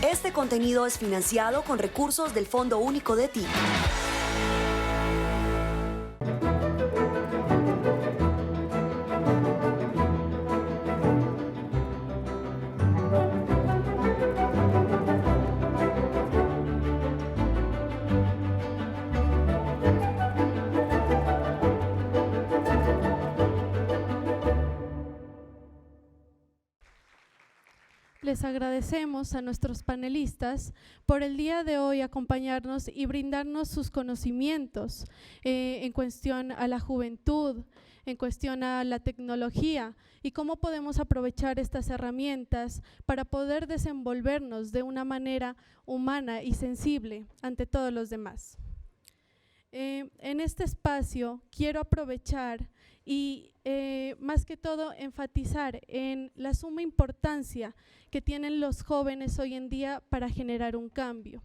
Este contenido es financiado con recursos del Fondo Único de TI. Les agradecemos a nuestros panelistas por el día de hoy acompañarnos y brindarnos sus conocimientos en cuestión a la juventud, en cuestión a la tecnología y cómo podemos aprovechar estas herramientas para poder desenvolvernos de una manera humana y sensible ante todos los demás. En este espacio quiero aprovechar y más que todo enfatizar en la suma importancia que tienen los jóvenes hoy en día para generar un cambio.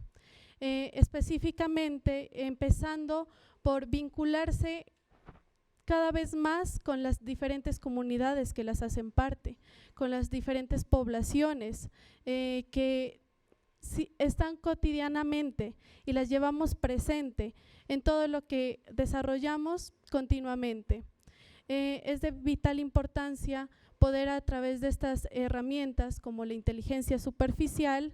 Específicamente empezando por vincularse cada vez más con las diferentes comunidades que las hacen parte, con las diferentes poblaciones que están cotidianamente y las llevamos presente en todo lo que desarrollamos continuamente. Es de vital importancia poder a través de estas herramientas como la inteligencia superficial,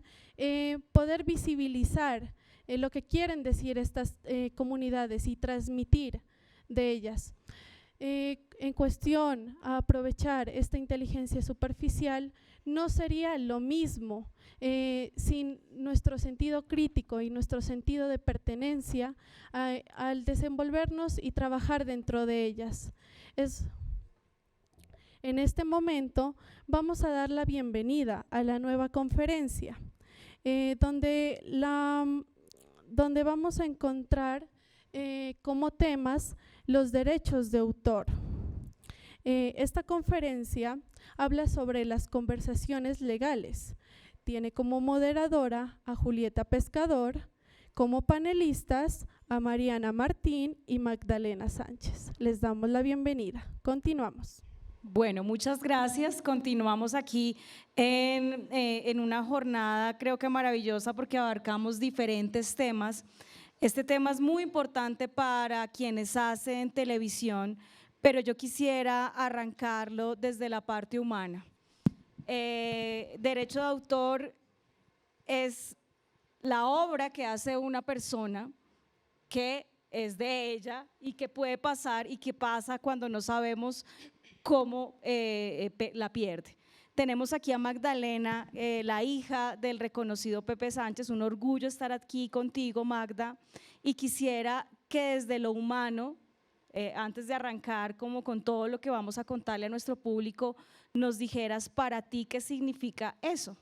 poder visibilizar lo que quieren decir estas comunidades y transmitir de ellas. En cuestión a aprovechar esta inteligencia superficial, no sería lo mismo sin nuestro sentido crítico y nuestro sentido de pertenencia al desenvolvernos y trabajar dentro de ellas. En este momento vamos a dar la bienvenida a la nueva conferencia, donde vamos a encontrar como temas los derechos de autor. Esta conferencia habla sobre las conversaciones legales. Tiene como moderadora a Julieta Pescador, como panelistas a Mariana Martín y Magdalena Sánchez. Les damos la bienvenida. Continuamos. Bueno, muchas gracias. Continuamos aquí en una jornada creo que maravillosa porque abarcamos diferentes temas. Este tema es muy importante para quienes hacen televisión, pero yo quisiera arrancarlo desde la parte humana. Derecho de autor es la obra que hace una persona que es de ella y que puede pasar y que pasa cuando no sabemos cómo la pierde. Tenemos aquí a Magdalena, la hija del reconocido Pepe Sánchez, un orgullo estar aquí contigo, Magda, y quisiera que desde lo humano, antes de arrancar como con todo lo que vamos a contarle a nuestro público, nos dijeras para ti qué significa eso.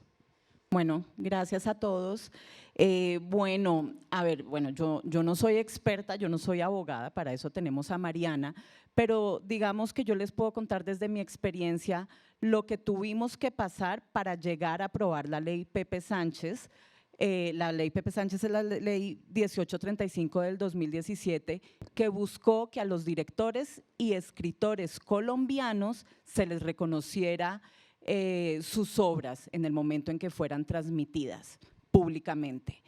Bueno, gracias a todos. Bueno, yo no soy experta, yo no soy abogada, para eso tenemos a Mariana, pero digamos que yo les puedo contar desde mi experiencia lo que tuvimos que pasar para llegar a aprobar la ley Pepe Sánchez. La ley Pepe Sánchez es la ley 1835 del 2017, que buscó que a los directores y escritores colombianos se les reconociera sus obras en el momento en que fueran transmitidas públicamente.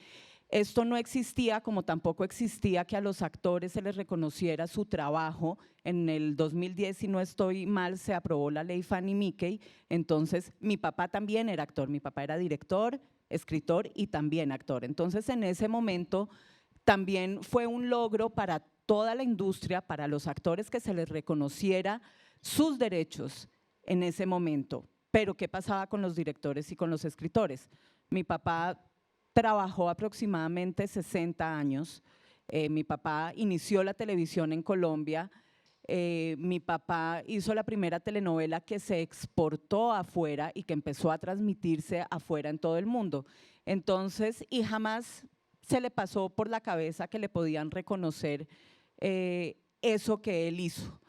Esto no existía, como tampoco existía que a los actores se les reconociera su trabajo. En el 2010, si no estoy mal, se aprobó la ley Fanny Mickey. Entonces, mi papá también era actor, mi papá era director, escritor y también actor. Entonces, en ese momento también fue un logro para toda la industria, para los actores, que se les reconociera sus derechos en ese momento. Pero, ¿qué pasaba con los directores y con los escritores? Mi papá trabajó aproximadamente 60 años. Mi papá inició la televisión en Colombia. Mi papá hizo la primera telenovela que se exportó afuera y que empezó a transmitirse afuera en todo el mundo. Entonces, y jamás se le pasó por la cabeza que le podían reconocer eso que él hizo.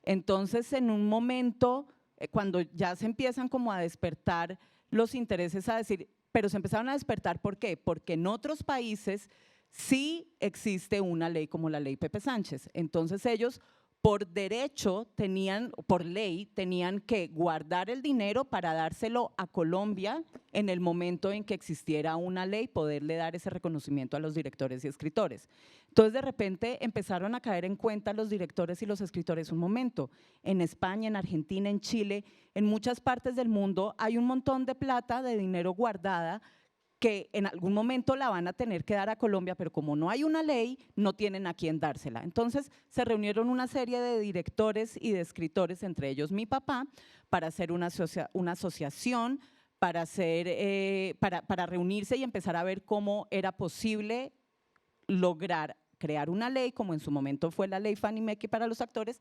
Entonces, en un momento, cuando ya se empiezan como a despertar los intereses, a decir, pero se empezaron a despertar, ¿por qué? Porque en otros países sí existe una ley como la ley Pepe Sánchez. Entonces ellos por derecho tenían, por ley, tenían que guardar el dinero para dárselo a Colombia en el momento en que existiera una ley, poderle dar ese reconocimiento a los directores y escritores. Entonces, de repente empezaron a caer en cuenta los directores y los escritores un momento. En España, en Argentina, en Chile, en muchas partes del mundo hay un montón de plata, de dinero guardada, que en algún momento la van a tener que dar a Colombia, pero como no hay una ley, no tienen a quién dársela. Entonces se reunieron una serie de directores y de escritores, entre ellos mi papá, para hacer una asociación, para reunirse y empezar a ver cómo era posible lograr crear una ley, como en su momento fue la ley Fanny Mecke para los actores,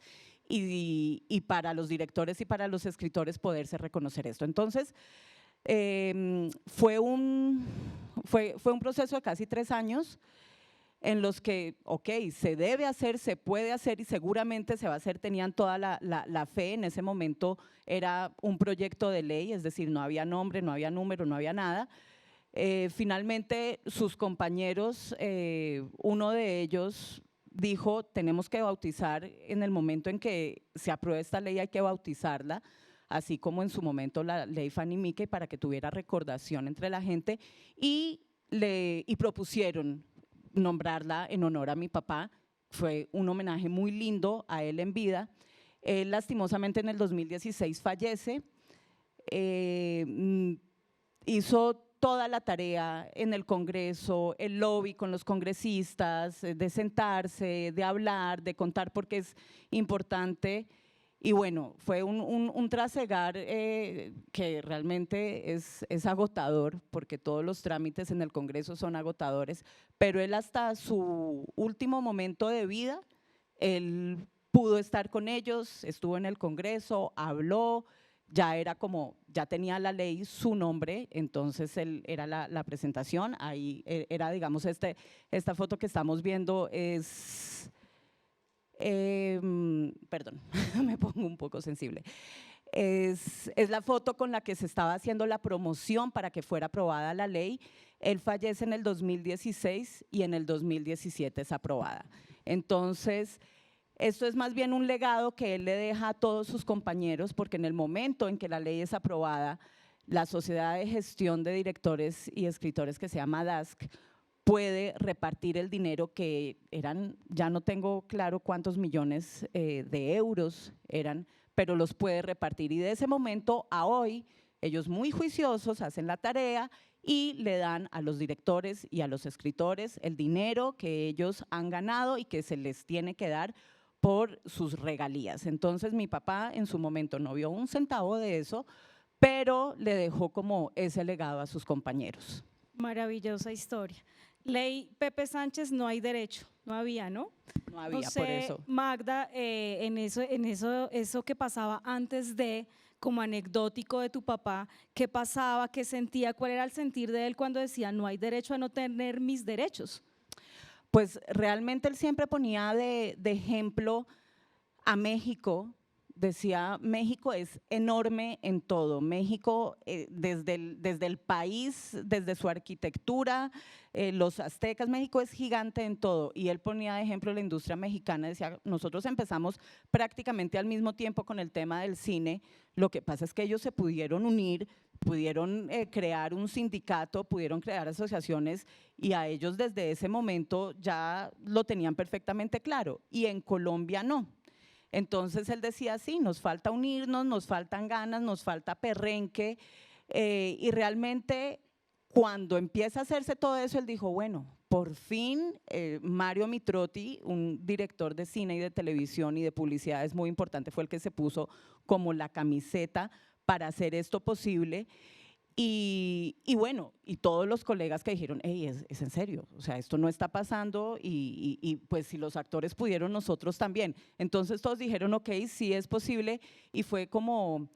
y para los directores y para los escritores poderse reconocer esto. Entonces, fue un proceso de casi 3 años en los que, ok, se debe hacer, se puede hacer y seguramente se va a hacer, tenían toda la fe. En ese momento era un proyecto de ley, es decir, no había nombre, no había número, no había nada. Finalmente sus compañeros, uno de ellos dijo, tenemos que bautizar en el momento en que se apruebe esta ley, hay que bautizarla, así como en su momento la ley Fanny Mecke, para que tuviera recordación entre la gente, y propusieron nombrarla en honor a mi papá. Fue un homenaje muy lindo a él en vida. Él lastimosamente en el 2016 fallece. Hizo toda la tarea en el Congreso, el lobby con los congresistas, de sentarse, de hablar, de contar por qué es importante. Y bueno, fue un trasegar que realmente es agotador, porque todos los trámites en el Congreso son agotadores, pero él hasta su último momento de vida, él pudo estar con ellos, estuvo en el Congreso, habló, ya tenía la ley su nombre, entonces él era la presentación, ahí era, digamos, esta foto que estamos viendo es… perdón, me pongo un poco sensible. Es la foto con la que se estaba haciendo la promoción para que fuera aprobada la ley. Él fallece en el 2016 y en el 2017 es aprobada. Entonces, esto es más bien un legado que él le deja a todos sus compañeros, porque en el momento en que la ley es aprobada, la Sociedad de Gestión de Directores y Escritores, que se llama DASC, puede repartir el dinero que eran, ya no tengo claro cuántos millones de euros eran, pero los puede repartir. Y de ese momento a hoy, ellos muy juiciosos hacen la tarea y le dan a los directores y a los escritores el dinero que ellos han ganado y que se les tiene que dar por sus regalías. Entonces mi papá en su momento no vio un centavo de eso, pero le dejó como ese legado a sus compañeros. Maravillosa historia. Ley Pepe Sánchez, no hay derecho, no había, ¿no? No había, No sé, por eso. Magda, en eso que pasaba antes de, como anecdótico de tu papá, ¿qué pasaba, qué sentía, cuál era el sentir de él cuando decía no hay derecho a no tener mis derechos? Pues realmente él siempre ponía de ejemplo a México. Decía, México es enorme en todo. México, desde el país, desde su arquitectura, los aztecas, México es gigante en todo. Y él ponía de ejemplo la industria mexicana, decía, nosotros empezamos prácticamente al mismo tiempo con el tema del cine. Lo que pasa es que ellos se pudieron unir, pudieron crear un sindicato, pudieron crear asociaciones, y a ellos desde ese momento ya lo tenían perfectamente claro. Y en Colombia no. Entonces él decía, sí, nos falta unirnos, nos faltan ganas, nos falta perrenque, y realmente cuando empieza a hacerse todo eso, él dijo, bueno, por fin Mario Mitrotti, un director de cine y de televisión y de publicidad muy importante, fue el que se puso como la camiseta para hacer esto posible. Y bueno, y todos los colegas que dijeron, hey, es en serio, o sea, esto no está pasando, y pues si los actores pudieron, nosotros también. Entonces todos dijeron, ok, sí es posible, y fue como…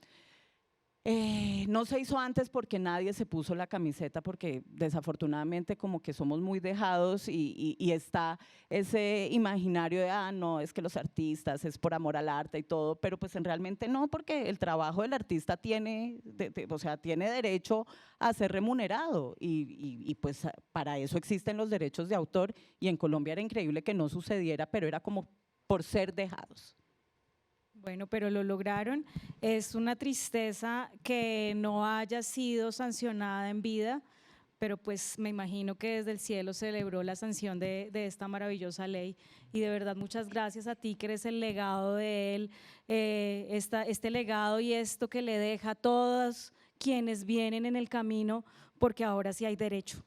no se hizo antes porque nadie se puso la camiseta, porque desafortunadamente como que somos muy dejados y está ese imaginario de, no, es que los artistas es por amor al arte y todo, pero pues realmente no, porque el trabajo del artista tiene, o sea, tiene derecho a ser remunerado, y pues para eso existen los derechos de autor, y en Colombia era increíble que no sucediera, pero era como por ser dejados. Bueno, pero lo lograron. Es una tristeza que no haya sido sancionada en vida, pero pues me imagino que desde el cielo celebró la sanción de esta maravillosa ley. Y de verdad, muchas gracias a ti que eres el legado de él, este legado y esto que le deja a todos quienes vienen en el camino, porque ahora sí hay derecho.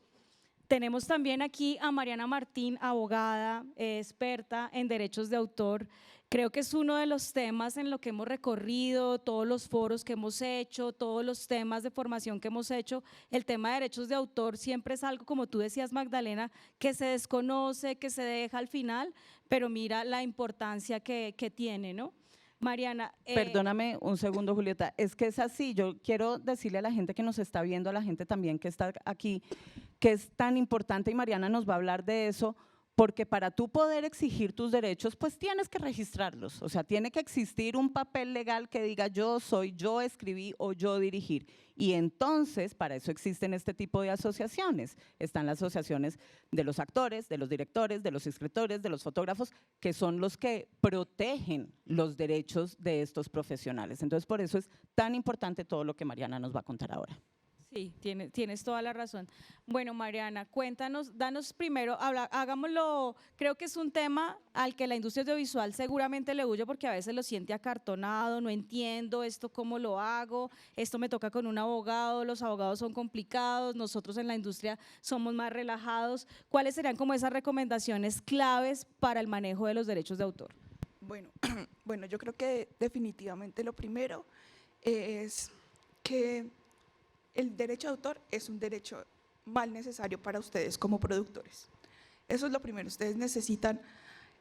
Tenemos también aquí a Mariana Martín, abogada, experta en derechos de autor. Creo que es uno de los temas en lo que hemos recorrido, todos los foros que hemos hecho, todos los temas de formación que hemos hecho. El tema de derechos de autor siempre es algo, como tú decías, Magdalena, que se desconoce, que se deja al final, pero mira la importancia que tiene, ¿no? Mariana. Perdóname un segundo, Julieta, es que es así, yo quiero decirle a la gente que nos está viendo, a la gente también que está aquí, que es tan importante, y Mariana nos va a hablar de eso, porque para tú poder exigir tus derechos, pues tienes que registrarlos, o sea, tiene que existir un papel legal que diga yo soy, yo escribí o yo dirigir, y entonces para eso existen este tipo de asociaciones, están las asociaciones de los actores, de los directores, de los escritores, de los fotógrafos, que son los que protegen los derechos de estos profesionales, entonces por eso es tan importante todo lo que Mariana nos va a contar ahora. Sí, tienes toda la razón. Bueno, Mariana, cuéntanos, danos primero, hagámoslo, creo que es un tema al que la industria audiovisual seguramente le huye porque a veces lo siente acartonado, no entiendo esto cómo lo hago, esto me toca con un abogado, los abogados son complicados, nosotros en la industria somos más relajados. ¿Cuáles serían como esas recomendaciones claves para el manejo de los derechos de autor? Bueno, bueno, yo creo que definitivamente lo primero es que el derecho de autor es un derecho mal necesario para ustedes como productores. Eso es lo primero, ustedes necesitan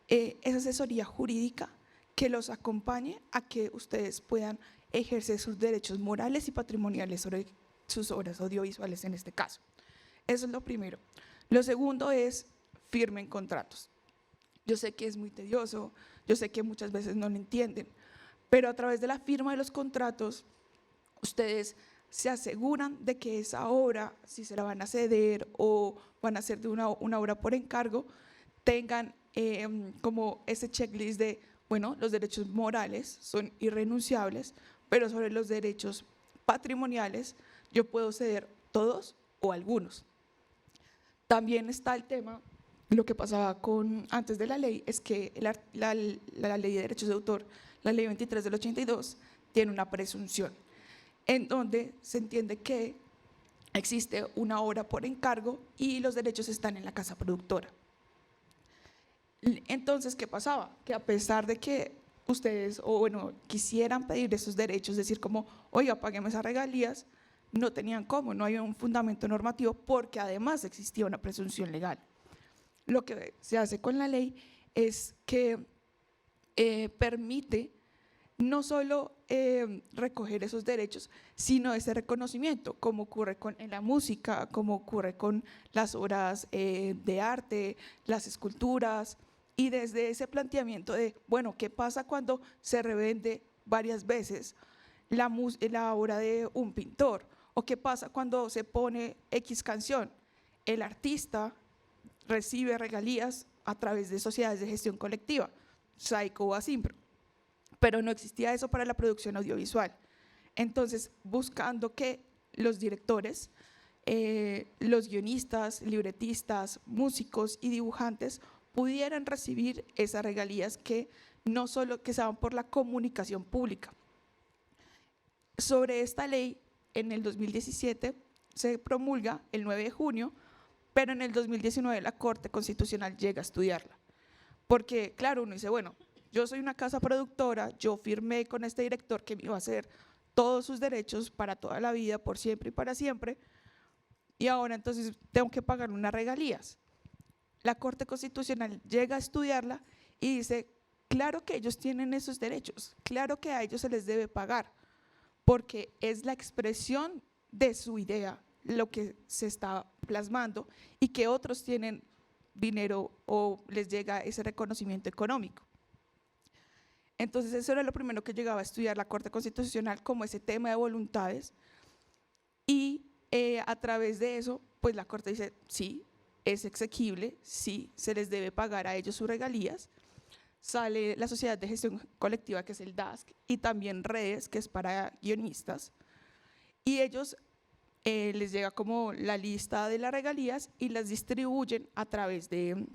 esa asesoría jurídica que los acompañe a que ustedes puedan ejercer sus derechos morales y patrimoniales sobre sus obras audiovisuales en este caso. Eso es lo primero. Lo segundo es firmen contratos. Yo sé que es muy tedioso, yo sé que muchas veces no lo entienden, pero a través de la firma de los contratos, ustedes se aseguran de que esa obra, si se la van a ceder o van a hacer de una obra por encargo, tengan como ese checklist de, bueno, los derechos morales son irrenunciables, pero sobre los derechos patrimoniales yo puedo ceder todos o algunos. También está el tema, lo que pasaba antes de la ley, es que la ley de derechos de autor, la ley 23 del 82, tiene una presunción, en donde se entiende que existe una obra por encargo y los derechos están en la casa productora. Entonces, ¿qué pasaba? Que a pesar de que ustedes, o bueno, quisieran pedir esos derechos, decir como, oiga, págueme esas regalías, no tenían cómo, no había un fundamento normativo porque además existía una presunción legal. Lo que se hace con la ley es que permite no solo recoger esos derechos, sino ese reconocimiento, como ocurre en la música, como ocurre con las obras de arte, las esculturas, y desde ese planteamiento de, bueno, ¿qué pasa cuando se revende varias veces la obra de un pintor? ¿O qué pasa cuando se pone X canción? El artista recibe regalías a través de sociedades de gestión colectiva, SAICO o ASIMPRO, pero no existía eso para la producción audiovisual. Entonces, buscando que los directores, los guionistas, libretistas, músicos y dibujantes pudieran recibir esas regalías que no solo que se dan por la comunicación pública. Sobre esta ley, en el 2017 se promulga el 9 de junio, pero en el 2019 la Corte Constitucional llega a estudiarla. Porque, claro, uno dice, bueno, yo soy una casa productora, yo firmé con este director que me iba a hacer todos sus derechos para toda la vida, por siempre y para siempre, y ahora entonces tengo que pagar unas regalías. La Corte Constitucional llega a estudiarla y dice, claro que ellos tienen esos derechos, claro que a ellos se les debe pagar, porque es la expresión de su idea lo que se está plasmando y que otros tienen dinero o les llega ese reconocimiento económico. Entonces eso era lo primero que llegaba a estudiar la Corte Constitucional como ese tema de voluntades y a través de eso pues la Corte dice sí, es exequible, sí, se les debe pagar a ellos sus regalías, sale la Sociedad de Gestión Colectiva, que es el DASC, y también Redes, que es para guionistas, y ellos les llega como la lista de las regalías y las distribuyen a través de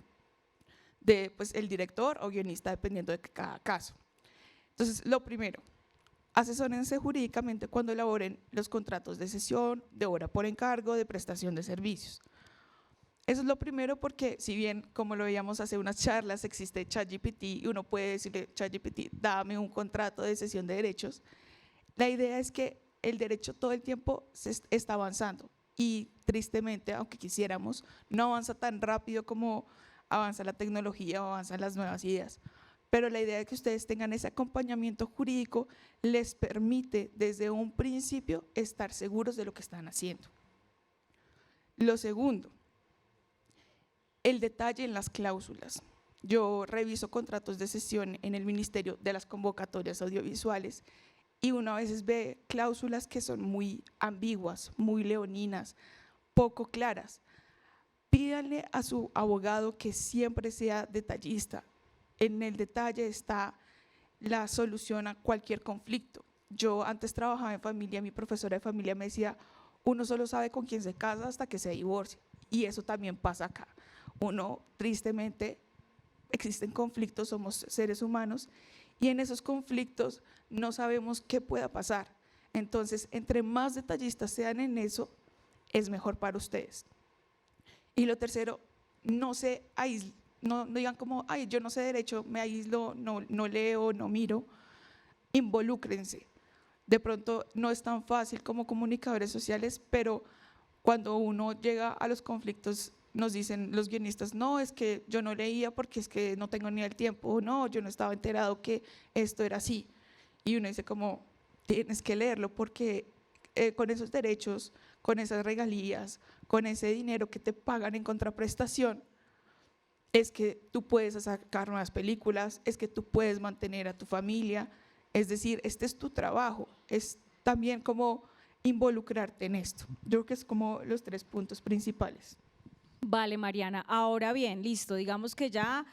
pues, el director o guionista, dependiendo de cada caso. Entonces, lo primero, asesórense jurídicamente cuando elaboren los contratos de cesión, de obra por encargo, de prestación de servicios. Eso es lo primero, porque si bien, como lo veíamos hace unas charlas, existe ChatGPT y uno puede decirle, ChatGPT, dame un contrato de cesión de derechos, la idea es que el derecho todo el tiempo está avanzando y tristemente, aunque quisiéramos, no avanza tan rápido como avanza la tecnología o avanzan las nuevas ideas. Pero la idea de que ustedes tengan ese acompañamiento jurídico les permite desde un principio estar seguros de lo que están haciendo. Lo segundo, el detalle en las cláusulas. Yo reviso contratos de cesión en el Ministerio de las Convocatorias Audiovisuales y uno a veces ve cláusulas que son muy ambiguas, muy leoninas, poco claras. Pídanle a su abogado que siempre sea detallista. En el detalle está la solución a cualquier conflicto. Yo antes trabajaba en familia, mi profesora de familia me decía, uno solo sabe con quién se casa hasta que se divorcia, y eso también pasa acá. Uno, tristemente, existen conflictos, somos seres humanos, y en esos conflictos no sabemos qué pueda pasar. Entonces, entre más detallistas sean en eso, es mejor para ustedes. Y lo tercero, no se aíslen, no digan como, ay, yo no sé derecho, me aíslo, no leo, no miro. Involúcrense. De pronto no es tan fácil como comunicadores sociales, pero cuando uno llega a los conflictos, nos dicen los guionistas, no, es que yo no leía porque es que no tengo ni el tiempo, no, yo no estaba enterado que esto era así. Y uno dice como, tienes que leerlo porque con esos derechos, con esas regalías, con ese dinero que te pagan en contraprestación, es que tú puedes sacar nuevas películas, es que tú puedes mantener a tu familia, es decir, este es tu trabajo, es también como involucrarte en esto. Yo creo que es como los 3 puntos principales. Vale, Mariana. Ahora bien, listo, digamos que ya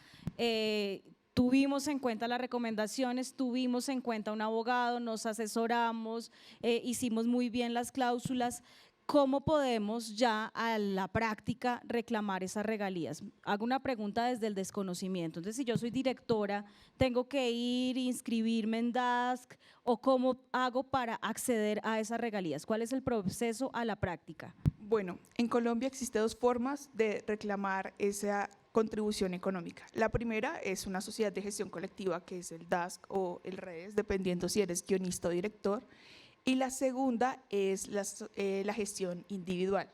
tuvimos en cuenta las recomendaciones, tuvimos en cuenta un abogado, nos asesoramos, hicimos muy bien las cláusulas. ¿Cómo podemos ya a la práctica reclamar esas regalías? Hago una pregunta desde el desconocimiento. Entonces, si yo soy directora, ¿tengo que ir, inscribirme en DASC o cómo hago para acceder a esas regalías? ¿Cuál es el proceso a la práctica? Bueno, en Colombia existen 2 formas de reclamar esa contribución económica. La primera es una sociedad de gestión colectiva, que es el DASC o el Redes, dependiendo si eres guionista o director. Y la segunda es la gestión individual.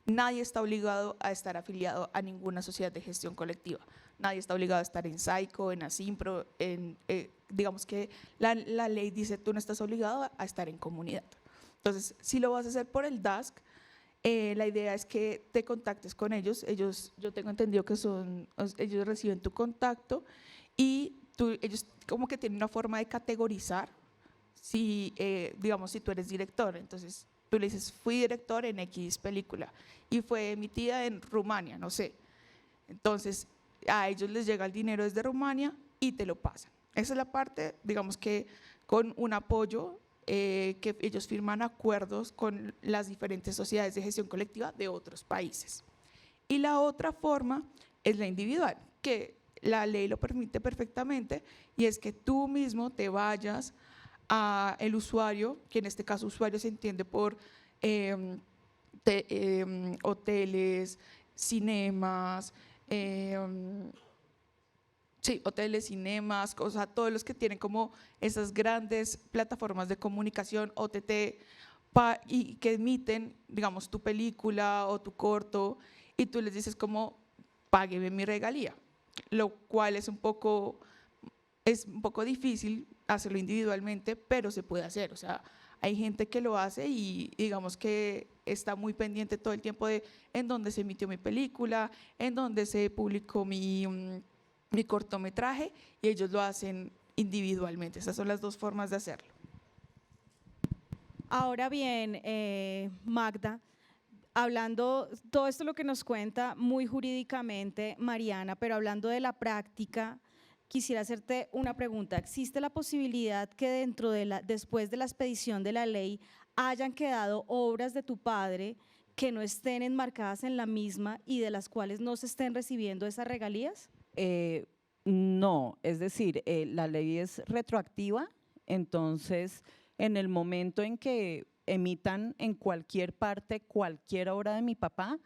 Nadie está obligado a estar afiliado a ninguna sociedad de gestión colectiva. Nadie está obligado a estar en SAICO, en ASIMPRO, digamos que la ley dice tú no estás obligado a estar en comunidad. Entonces, si lo vas a hacer por el DASC, la idea es que te contactes con ellos. Yo tengo entendido que ellos reciben tu contacto y ellos como que tienen una forma de categorizar. Si, digamos, si tú eres director, entonces tú le dices, fui director en X película y fue emitida en Rumania, no sé. Entonces, a ellos les llega el dinero desde Rumania y te lo pasan. Esa es la parte, digamos que con un apoyo, que ellos firman acuerdos con las diferentes sociedades de gestión colectiva de otros países. Y la otra forma es la individual, que la ley lo permite perfectamente, y es que tú mismo te vayas a el usuario, que en este caso usuario se entiende por hoteles, cinemas, hoteles, cinemas, todos los que tienen como esas grandes plataformas de comunicación, OTT, y que emiten, digamos, tu película o tu corto, y tú les dices como, págueme mi regalía, lo cual es un poco difícil hacerlo individualmente, pero se puede hacer. O sea, hay gente que lo hace y digamos que está muy pendiente todo el tiempo de en dónde se emitió mi película, en dónde se publicó mi cortometraje, y ellos lo hacen individualmente. Esas son las 2 formas de hacerlo. Ahora bien, Magda, hablando, todo esto lo que nos cuenta muy jurídicamente Mariana, pero hablando de la práctica, quisiera hacerte una pregunta. ¿Existe la posibilidad que después de la expedición de la ley hayan quedado obras de tu padre que no estén enmarcadas en la misma y de las cuales no se estén recibiendo esas regalías? No, es decir, la ley es retroactiva, entonces en el momento en que emitan en cualquier parte cualquier obra de mi papá,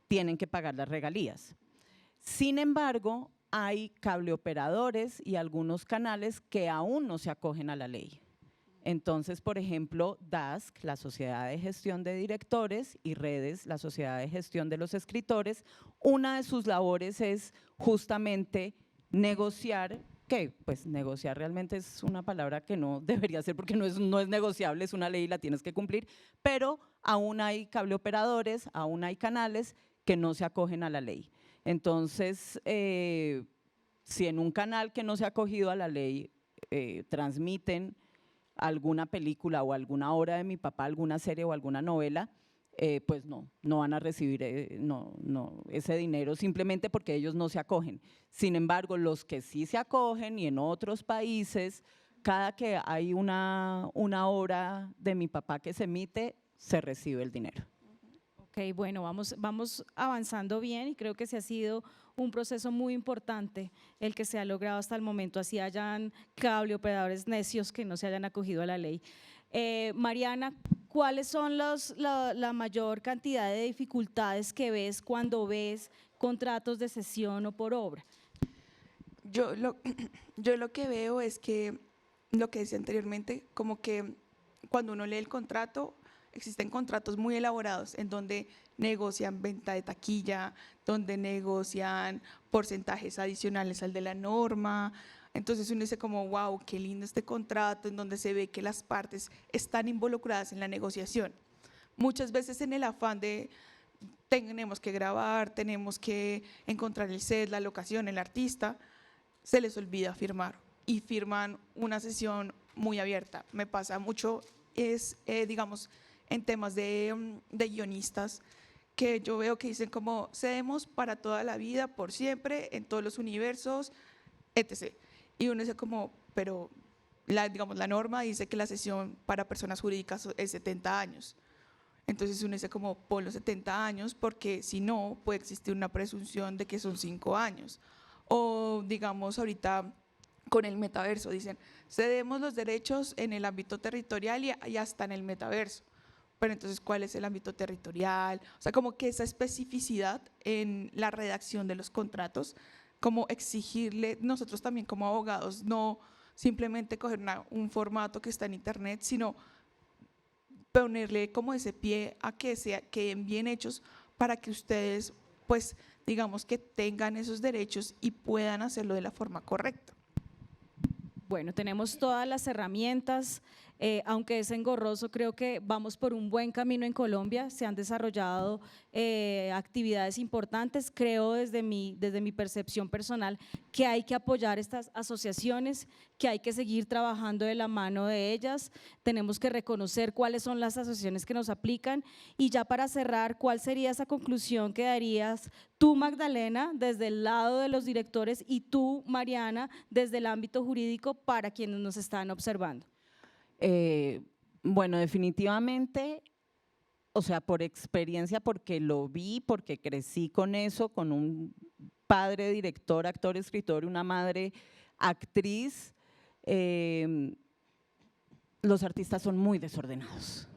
tienen que pagar las regalías. Sin embargo, hay cableoperadores y algunos canales que aún no se acogen a la ley. Entonces, por ejemplo, DASC, la Sociedad de Gestión de Directores, y Redes, la Sociedad de Gestión de los Escritores, una de sus labores es justamente negociar, que pues negociar realmente es una palabra que no debería ser porque no es negociable, es una ley y la tienes que cumplir, pero aún hay cableoperadores, aún hay canales que no se acogen a la ley. Entonces, si en un canal que no se ha acogido a la ley transmiten alguna película o alguna obra de mi papá, alguna serie o alguna novela, pues no van a recibir ese dinero simplemente porque ellos no se acogen. Sin embargo, los que sí se acogen y en otros países, cada que hay una obra de mi papá que se emite, se recibe el dinero. Ok, bueno, vamos avanzando bien y creo que se ha sido un proceso muy importante el que se ha logrado hasta el momento, así hayan cableoperadores necios que no se hayan acogido a la ley. Mariana, ¿cuáles son la mayor cantidad de dificultades que ves cuando ves contratos de cesión o por obra? Yo lo que veo es que, lo que decía anteriormente, como que cuando uno lee el contrato, existen contratos muy elaborados en donde negocian venta de taquilla, donde negocian porcentajes adicionales al de la norma. Entonces uno dice como, wow, qué lindo este contrato, en donde se ve que las partes están involucradas en la negociación. Muchas veces en el afán de tenemos que grabar, tenemos que encontrar el set, la locación, el artista, se les olvida firmar y firman una sesión muy abierta. Me pasa mucho, digamos, en temas de guionistas, que yo veo que dicen como cedemos para toda la vida, por siempre, en todos los universos, etc. Y uno dice como, pero digamos, la norma dice que la cesión para personas jurídicas es 70 años. Entonces uno dice como, pon los 70 años, porque si no, puede existir una presunción de que son 5 años. O digamos, ahorita con el metaverso, dicen, cedemos los derechos en el ámbito territorial y hasta en el metaverso. Pero entonces, ¿cuál es el ámbito territorial? O sea, como que esa especificidad en la redacción de los contratos, como exigirle nosotros también como abogados, no simplemente coger un formato que está en internet, sino ponerle como ese pie a que queden bien hechos para que ustedes, pues, digamos que tengan esos derechos y puedan hacerlo de la forma correcta. Bueno, tenemos todas las herramientas, aunque es engorroso, creo que vamos por un buen camino en Colombia, se han desarrollado actividades importantes, creo desde mi percepción personal que hay que apoyar estas asociaciones, que hay que seguir trabajando de la mano de ellas, tenemos que reconocer cuáles son las asociaciones que nos aplican y ya para cerrar, ¿cuál sería esa conclusión que darías tú, Magdalena, desde el lado de los directores y tú, Mariana, desde el ámbito jurídico para quienes nos están observando? Bueno, definitivamente, o sea, por experiencia, porque lo vi, porque crecí con eso, con un padre director, actor, escritor, una madre actriz, los artistas son muy desordenados.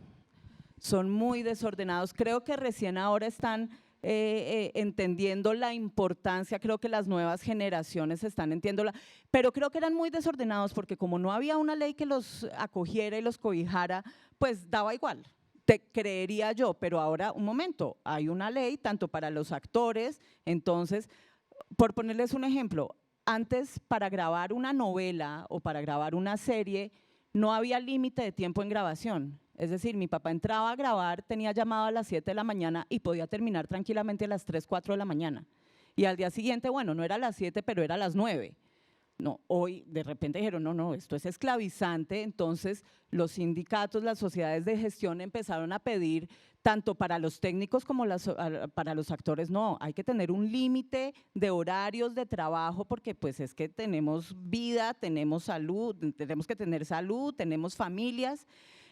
Son muy desordenados. Creo que recién ahora están entendiendo la importancia, creo que las nuevas generaciones están entendiéndola, pero creo que eran muy desordenados porque como no había una ley que los acogiera y los cobijara, pues daba igual, te creería yo, pero ahora, un momento, hay una ley tanto para los actores, entonces, por ponerles un ejemplo, antes para grabar una novela o para grabar una serie, no había límite de tiempo en grabación. Es decir, mi papá entraba a grabar, tenía llamado a las 7 de la mañana y podía terminar tranquilamente a las 3, 4 de la mañana. Y al día siguiente, bueno, no era a las 7, pero era a las 9. No, hoy de repente dijeron, no, esto es esclavizante, entonces los sindicatos, las sociedades de gestión empezaron a pedir, tanto para los técnicos como para los actores, no, hay que tener un límite de horarios de trabajo, porque pues es que tenemos vida, tenemos salud, tenemos que tener salud, tenemos familias.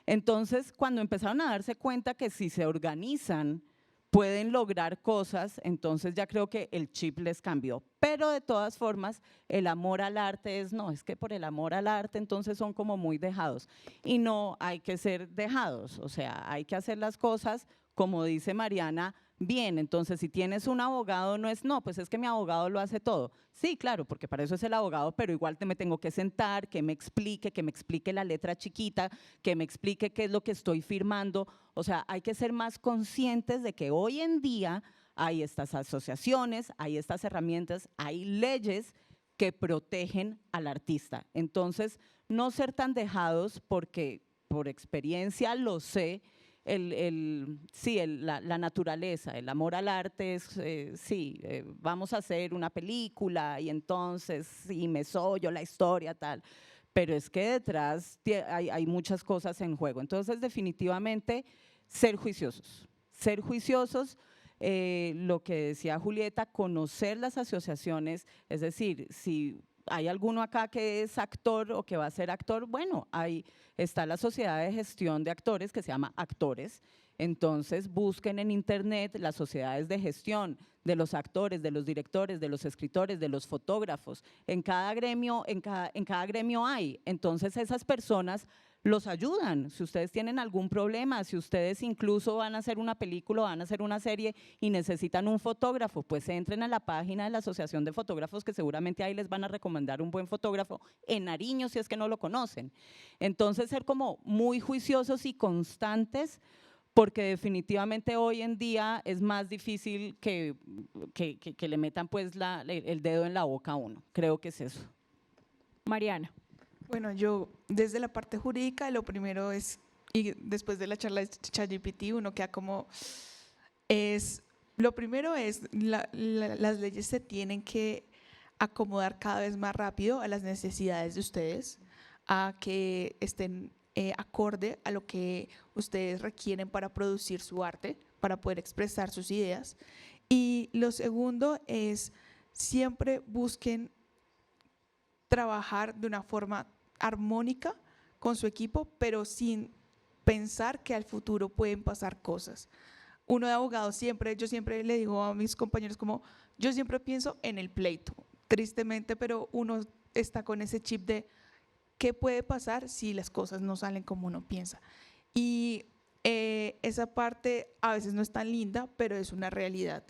Entonces, cuando empezaron a darse cuenta que si se organizan, pueden lograr cosas, entonces ya creo que el chip les cambió. Pero de todas formas, el amor al arte es que por el amor al arte entonces son como muy dejados. Y no hay que ser dejados, o sea, hay que hacer las cosas, como dice Mariana, bien. Entonces, si tienes un abogado, pues es que mi abogado lo hace todo. Sí, claro, porque para eso es el abogado, pero igual me tengo que sentar, que me explique la letra chiquita, que me explique qué es lo que estoy firmando. O sea, hay que ser más conscientes de que hoy en día hay estas asociaciones, hay estas herramientas, hay leyes que protegen al artista. Entonces, no ser tan dejados, porque por experiencia lo sé. La naturaleza, el amor al arte es, vamos a hacer una película y entonces me yo la historia, tal, pero es que detrás hay muchas cosas en juego. Entonces, definitivamente, ser juiciosos, lo que decía Julieta, conocer las asociaciones, es decir, si hay alguno acá que es actor o que va a ser actor, bueno, ahí está la Sociedad de Gestión de Actores, que se llama Actores. Entonces, busquen en internet las sociedades de gestión de los actores, de los directores, de los escritores, de los fotógrafos. En cada gremio hay. Entonces, esas personas los ayudan. Si ustedes tienen algún problema, si ustedes incluso van a hacer una película, van a hacer una serie y necesitan un fotógrafo, pues entren a la página de la Asociación de Fotógrafos, que seguramente ahí les van a recomendar un buen fotógrafo en Nariño, si es que no lo conocen. Entonces, ser como muy juiciosos y constantes, porque definitivamente hoy en día es más difícil que le metan pues el dedo en la boca a uno. Creo que es eso. Mariana. Bueno, yo desde la parte jurídica, lo primero es, y después de la charla de ChatGPT, uno queda como, lo primero es, las leyes se tienen que acomodar cada vez más rápido a las necesidades de ustedes, a que estén acorde a lo que ustedes requieren para producir su arte, para poder expresar sus ideas. Y lo segundo es, siempre busquen trabajar de una forma armónica con su equipo, pero sin pensar que al futuro pueden pasar cosas. Uno de abogado yo siempre le digo a mis compañeros como, yo siempre pienso en el pleito, tristemente, pero uno está con ese chip de qué puede pasar si las cosas no salen como uno piensa. Y esa parte a veces no es tan linda, pero es una realidad.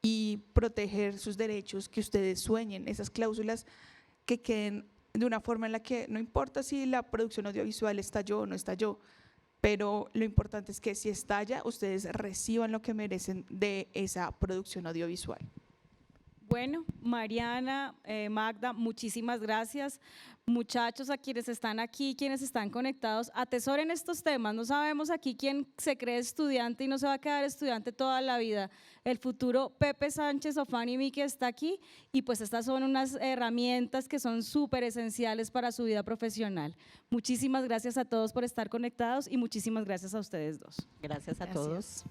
Y proteger sus derechos, que ustedes sueñen, esas cláusulas que queden de una forma en la que no importa si la producción audiovisual estalló o no estalló, pero lo importante es que si estalla, ustedes reciban lo que merecen de esa producción audiovisual. Bueno, Mariana, Magda, muchísimas gracias. Muchachos, a quienes están aquí, quienes están conectados, atesoren estos temas. No sabemos aquí quién se cree estudiante y no se va a quedar estudiante toda la vida. El futuro Pepe Sánchez o Fanny Mique está aquí y pues estas son unas herramientas que son súper esenciales para su vida profesional. Muchísimas gracias a todos por estar conectados y muchísimas gracias a ustedes dos. Gracias a todos.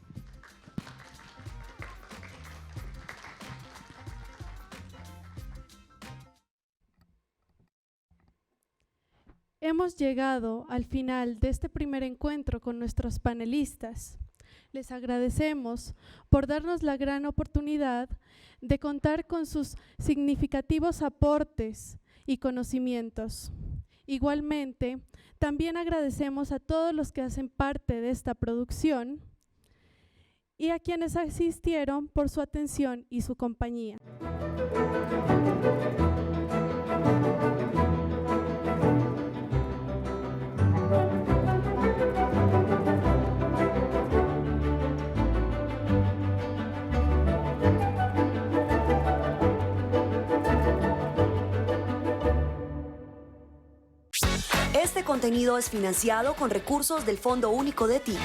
Hemos llegado al final de este primer encuentro con nuestros panelistas. Les agradecemos por darnos la gran oportunidad de contar con sus significativos aportes y conocimientos. Igualmente, también agradecemos a todos los que hacen parte de esta producción y a quienes asistieron por su atención y su compañía. Este contenido es financiado con recursos del Fondo Único de TIC.